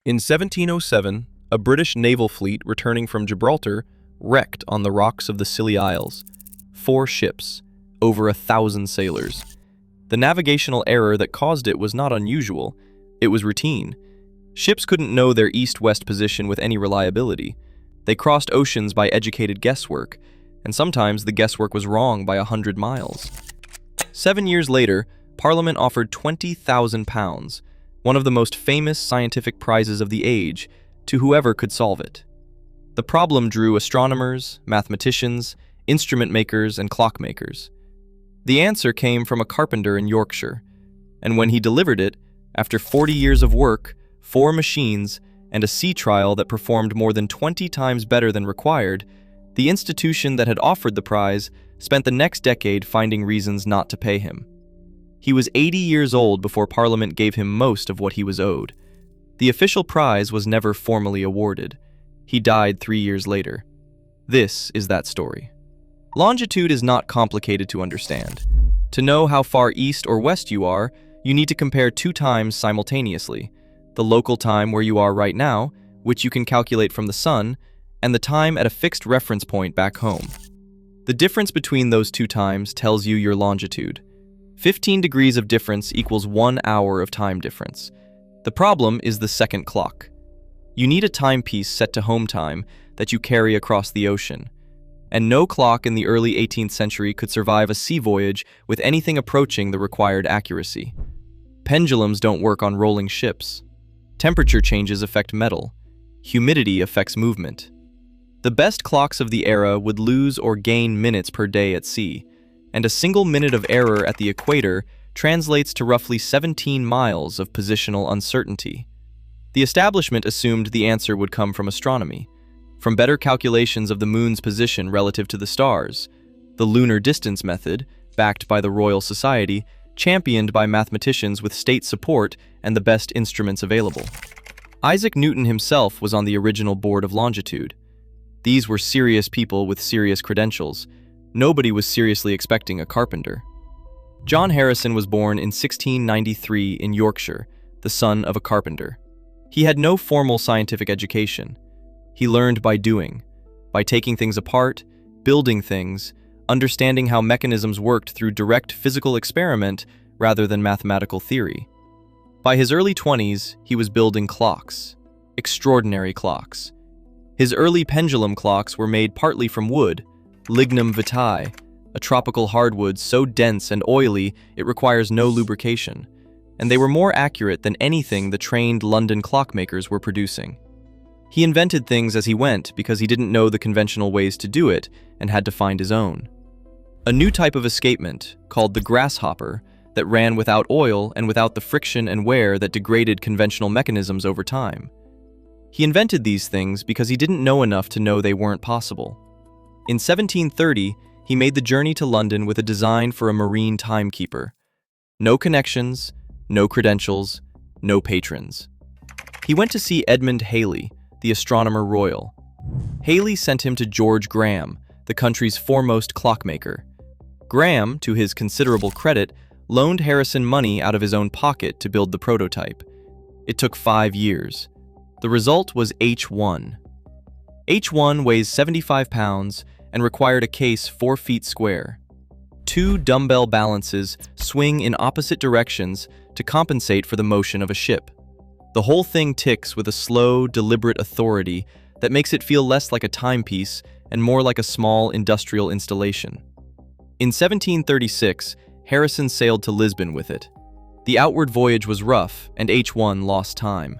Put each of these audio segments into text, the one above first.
In 1707, a British naval fleet returning from Gibraltar wrecked on the rocks of the Scilly Isles. 4 ships, over 1,000 sailors. The navigational error that caused it was not unusual, it was routine. Ships couldn't know their east-west position with any reliability. They crossed oceans by educated guesswork, and sometimes the guesswork was wrong by 100 miles. 7 years later, Parliament offered £20,000, one of the most famous scientific prizes of the age, to whoever could solve it. The problem drew astronomers, mathematicians, instrument makers, and clockmakers. The answer came from a carpenter in Yorkshire, and when he delivered it, after 40 years of work, 4 machines, and a sea trial that performed more than 20 times better than required, the institution that had offered the prize spent the next decade finding reasons not to pay him. He was 80 years old before Parliament gave him most of what he was owed. The official prize was never formally awarded. He died 3 years later. This is that story. Longitude is not complicated to understand. To know how far east or west you are, you need to compare 2 times simultaneously: the local time where you are right now, which you can calculate from the sun, and the time at a fixed reference point back home. The difference between those 2 times tells you your longitude. 15 degrees of difference equals 1 hour of time difference. The problem is the second clock. You need a timepiece set to home time that you carry across the ocean. And no clock in the early 18th century could survive a sea voyage with anything approaching the required accuracy. Pendulums don't work on rolling ships. Temperature changes affect metal. Humidity affects movement. The best clocks of the era would lose or gain minutes per day at sea, and a single minute of error at the equator translates to roughly 17 miles of positional uncertainty. The establishment assumed the answer would come from astronomy, from better calculations of the moon's position relative to the stars. The lunar distance method, backed by the Royal Society, championed by mathematicians with state support and the best instruments available. Isaac Newton himself was on the original Board of Longitude. These were serious people with serious credentials. Nobody was seriously expecting a carpenter. John Harrison was born in 1693 in Yorkshire, the son of a carpenter. He had no formal scientific education. He learned by doing, by taking things apart, building things, understanding how mechanisms worked through direct physical experiment rather than mathematical theory. By his early 20s, he was building clocks, extraordinary clocks. His early pendulum clocks were made partly from wood, lignum vitae, a tropical hardwood so dense and oily it requires no lubrication, and they were more accurate than anything the trained London clockmakers were producing. He invented things as he went because he didn't know the conventional ways to do it and had to find his own. A new type of escapement, called the grasshopper, that ran without oil and without the friction and wear that degraded conventional mechanisms over time. He invented these things because he didn't know enough to know they weren't possible. In 1730, he made the journey to London with a design for a marine timekeeper. No connections, no credentials, no patrons. He went to see Edmund Halley, the astronomer royal. Halley sent him to George Graham, the country's foremost clockmaker. Graham, to his considerable credit, loaned Harrison money out of his own pocket to build the prototype. It took 5 years. The result was H1. H1 weighs 75 pounds and required a case 4 feet square. 2 dumbbell balances swing in opposite directions to compensate for the motion of a ship. The whole thing ticks with a slow, deliberate authority that makes it feel less like a timepiece and more like a small industrial installation. In 1736, Harrison sailed to Lisbon with it. The outward voyage was rough, and H1 lost time.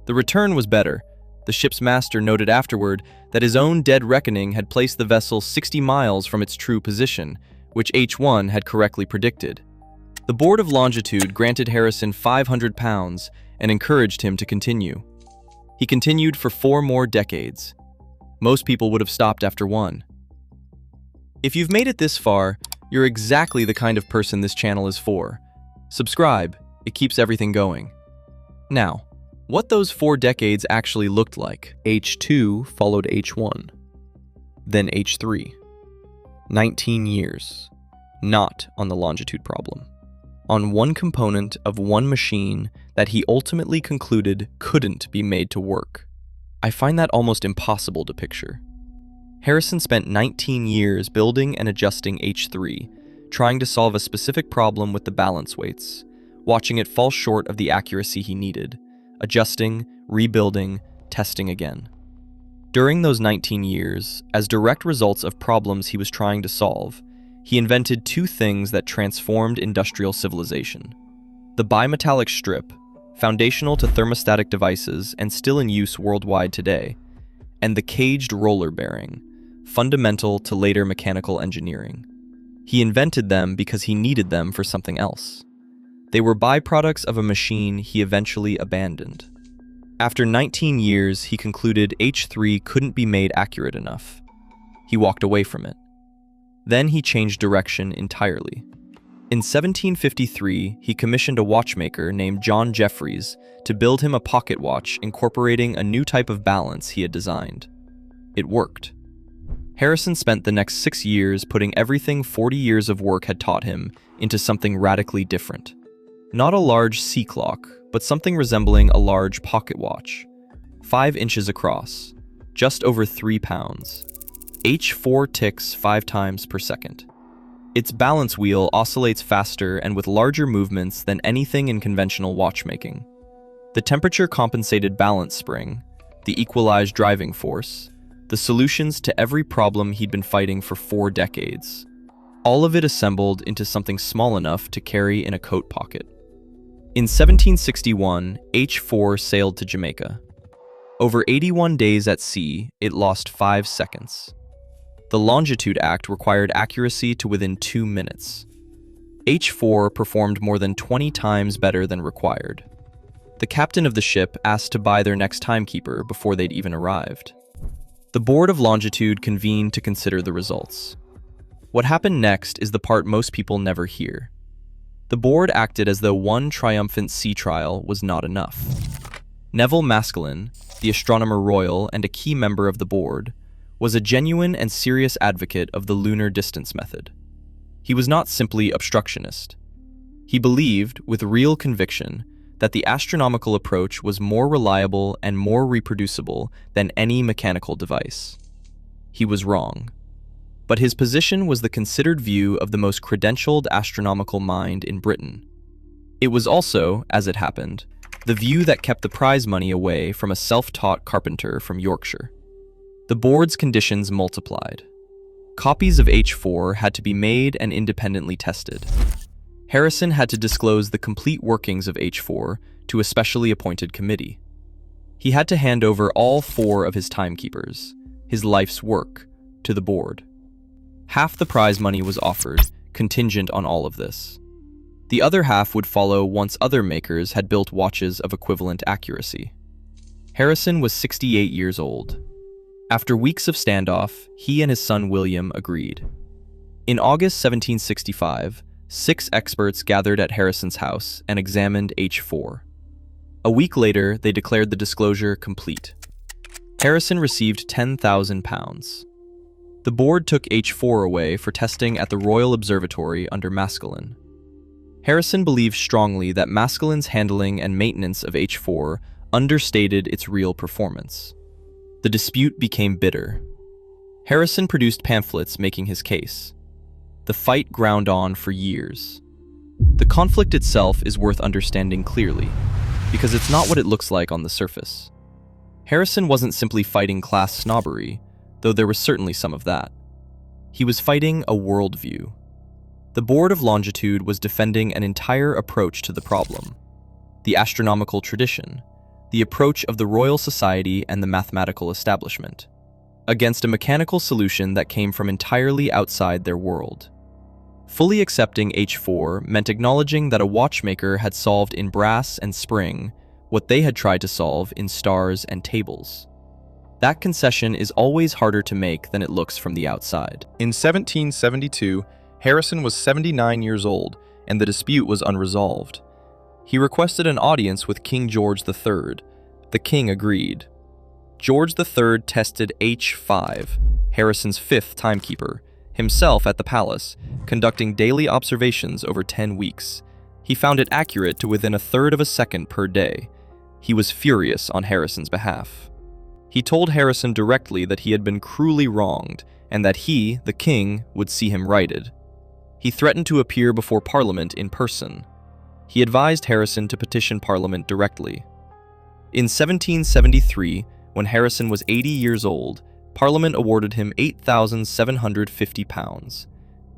The return was better. The ship's master noted afterward that his own dead reckoning had placed the vessel 60 miles from its true position, which H1 had correctly predicted. The Board of Longitude granted Harrison £500 and encouraged him to continue. He continued for 4 more decades. Most people would have stopped after 1. If you've made it this far, you're exactly the kind of person this channel is for. Subscribe, it keeps everything going. Now, what those 4 decades actually looked like. H2 followed H1, then H3. 19 years, not on the longitude problem. on one component of one machine that he ultimately concluded couldn't be made to work. I find that almost impossible to picture. Harrison spent 19 years building and adjusting H3, trying to solve a specific problem with the balance weights, watching it fall short of the accuracy he needed, adjusting, rebuilding, testing again. During those 19 years, as direct results of problems he was trying to solve, he invented two things that transformed industrial civilization: the bimetallic strip, foundational to thermostatic devices and still in use worldwide today, and the caged roller bearing, fundamental to later mechanical engineering. He invented them because he needed them for something else. They were byproducts of a machine he eventually abandoned. After 19 years, he concluded H3 couldn't be made accurate enough. He walked away from it. Then he changed direction entirely. In 1753, he commissioned a watchmaker named John Jeffreys to build him a pocket watch incorporating a new type of balance he had designed. It worked. Harrison spent the next 6 years putting everything 40 years of work had taught him into something radically different. Not a large sea clock, but something resembling a large pocket watch, 5 inches across, just over 3 pounds. H4 ticks 5 times per second. Its balance wheel oscillates faster and with larger movements than anything in conventional watchmaking. The temperature-compensated balance spring, the equalized driving force, the solutions to every problem he'd been fighting for 4 decades. All of it assembled into something small enough to carry in a coat pocket. In 1761, H4 sailed to Jamaica. Over 81 days at sea, it lost 5 seconds. The Longitude Act required accuracy to within 2 minutes. H4 performed more than 20 times better than required. The captain of the ship asked to buy their next timekeeper before they'd even arrived. The Board of Longitude convened to consider the results. What happened next is the part most people never hear. The board acted as though one triumphant sea trial was not enough. Neville Maskelyne, the Astronomer Royal and a key member of the board, was a genuine and serious advocate of the lunar distance method. He was not simply obstructionist. He believed, with real conviction, that the astronomical approach was more reliable and more reproducible than any mechanical device. He was wrong. But his position was the considered view of the most credentialed astronomical mind in Britain. It was also, as it happened, the view that kept the prize money away from a self-taught carpenter from Yorkshire. The board's conditions multiplied. Copies of H4 had to be made and independently tested. Harrison had to disclose the complete workings of H4 to a specially appointed committee. He had to hand over all 4 of his timekeepers, his life's work, to the board. Half the prize money was offered, contingent on all of this. The other half would follow once other makers had built watches of equivalent accuracy. Harrison was 68 years old. After weeks of standoff, he and his son William agreed. In August 1765, 6 experts gathered at Harrison's house and examined H4. A week later, they declared the disclosure complete. Harrison received £10,000. The board took H4 away for testing at the Royal Observatory under Maskelyne. Harrison believed strongly that Maskelyne's handling and maintenance of H4 understated its real performance. The dispute became bitter. Harrison produced pamphlets making his case. The fight ground on for years. The conflict itself is worth understanding clearly, because it's not what it looks like on the surface. Harrison wasn't simply fighting class snobbery, though there was certainly some of that. He was fighting a worldview. The Board of Longitude was defending an entire approach to the problem: the astronomical tradition, the approach of the Royal Society and the mathematical establishment, against a mechanical solution that came from entirely outside their world. Fully accepting H4 meant acknowledging that a watchmaker had solved in brass and spring what they had tried to solve in stars and tables. That concession is always harder to make than it looks from the outside. In 1772, Harrison was 79 years old, and the dispute was unresolved. He requested an audience with King George III. The king agreed. George III tested H5, Harrison's 5th timekeeper, himself at the palace, conducting daily observations over 10 weeks. He found it accurate to within a third of a second per day. He was furious on Harrison's behalf. He told Harrison directly that he had been cruelly wronged and that he, the king, would see him righted. He threatened to appear before Parliament in person. He advised Harrison to petition Parliament directly. In 1773, when Harrison was 80 years old, Parliament awarded him £8,750.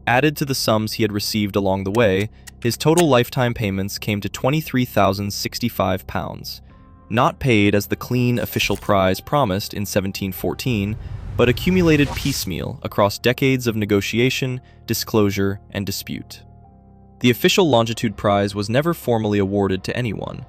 Added to the sums he had received along the way, his total lifetime payments came to £23,065, not paid as the clean official prize promised in 1714, but accumulated piecemeal across decades of negotiation, disclosure, and dispute. The official Longitude Prize was never formally awarded to anyone.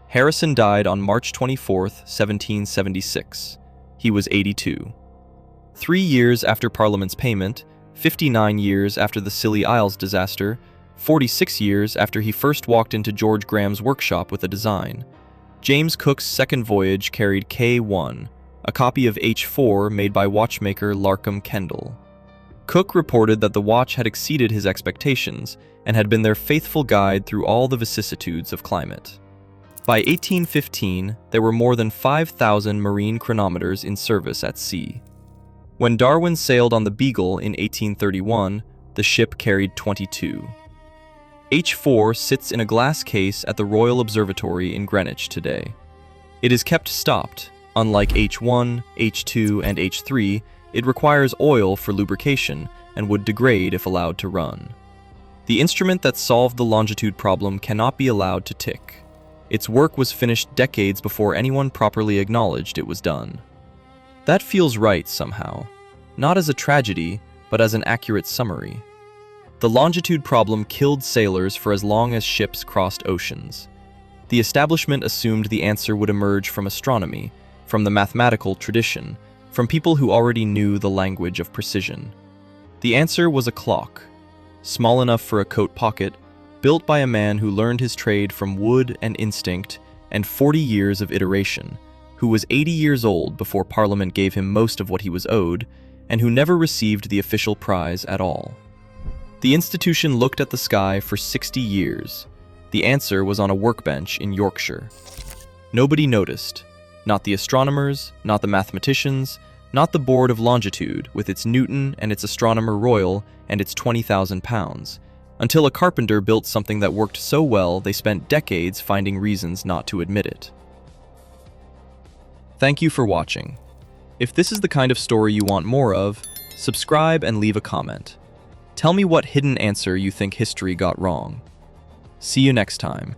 Harrison died on March 24, 1776. He was 82. 3 years after Parliament's payment, 59 years after the Scilly Isles disaster, 46 years after he first walked into George Graham's workshop with a design, James Cook's second voyage carried K1, a copy of H4 made by watchmaker Larkham Kendall. Cook reported that the watch had exceeded his expectations and had been their faithful guide through all the vicissitudes of climate. By 1815, there were more than 5,000 marine chronometers in service at sea. When Darwin sailed on the Beagle in 1831, the ship carried 22. H4 sits in a glass case at the Royal Observatory in Greenwich today. It is kept stopped. Unlike H1, H2, and H3, it requires oil for lubrication and would degrade if allowed to run. The instrument that solved the longitude problem cannot be allowed to tick. Its work was finished decades before anyone properly acknowledged it was done. That feels right somehow, not as a tragedy, but as an accurate summary. The longitude problem killed sailors for as long as ships crossed oceans. The establishment assumed the answer would emerge from astronomy, from the mathematical tradition, from people who already knew the language of precision. The answer was a clock, small enough for a coat pocket, built by a man who learned his trade from wood and instinct and 40 years of iteration, who was 80 years old before Parliament gave him most of what he was owed, and who never received the official prize at all. The institution looked at the sky for 60 years. The answer was on a workbench in Yorkshire. Nobody noticed. Not the astronomers, not the mathematicians, not the Board of Longitude with its Newton and its Astronomer Royal and its £20,000, until a carpenter built something that worked so well they spent decades finding reasons not to admit it. Thank you for watching. If this is the kind of story you want more of, subscribe and leave a comment. Tell me what hidden answer you think history got wrong. See you next time.